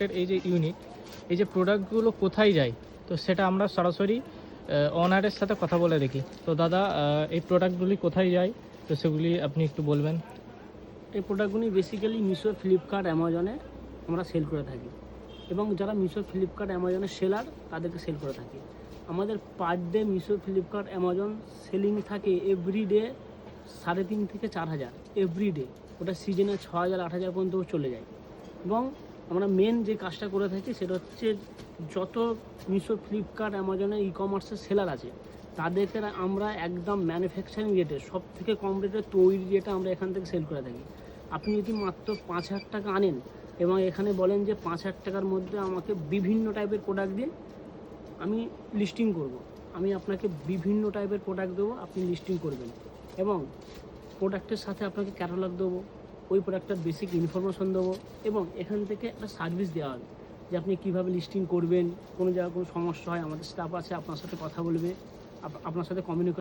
এই যে ইউনিট, এই যে প্রোডাক্টগুলো কোথায় যায়, তো সেটা আমরা সরাসরি ওনারের সাথে কথা বলে দেখি। তো দাদা, এই প্রোডাক্টগুলি কোথায় যায়, তো সেগুলি আপনি একটু বলবেন। এই প্রোডাক্টগুলি বেসিক্যালি মিশো, ফ্লিপকার্ট, অ্যামাজনে আমরা সেল করে থাকি এবং যারা মিশো, ফ্লিপকার্ট, অ্যামাজনের সেলার তাদেরকে সেল করে থাকি। আমাদের per day Meesho, Flipkart, Amazon selling থাকে এভরিডে 3.5 থেকে 4,000 এভরিডে। ওটা সিজনে 6,000 8,000 পর্যন্ত চলে যায়। এবং আমরা মেন যে কাজটা করে থাকি সেটা হচ্ছে যত মিশো, ফ্লিপকার্ট, অ্যামাজনের ই কমার্সের সেলার আছে তাদেরকে আমরা একদম ম্যানুফ্যাকচারিং রেটে সব থেকে কম রেটে তৈরি রেটে আমরা এখান থেকে সেল করে থাকি। আপনি যদি মাত্র 5,000 টাকা আনেন এবং এখানে বলেন যে 5,000 টাকার মধ্যে আমাকে বিভিন্ন টাইপের প্রোডাক্ট দিন, আমি লিস্টিং করব, আমি আপনাকে বিভিন্ন টাইপের প্রোডাক্ট দেবো, আপনি লিস্টিং করবেন এবং প্রোডাক্টের সাথে আপনাকে ক্যাটালগ দেবো, ওই প্রোডাক্টটার বেসিক ইনফরমেশন দেবো এবং এখান থেকে একটা সার্ভিস দেওয়া হবে যে আপনি কীভাবে লিস্টিং করবেন। কোনো জায়গায় কোনো সমস্যা হয় আমাদের স্টাফ আছে আপনার সাথে কথা বলবে, আপনার সাথে কমিউনিকেট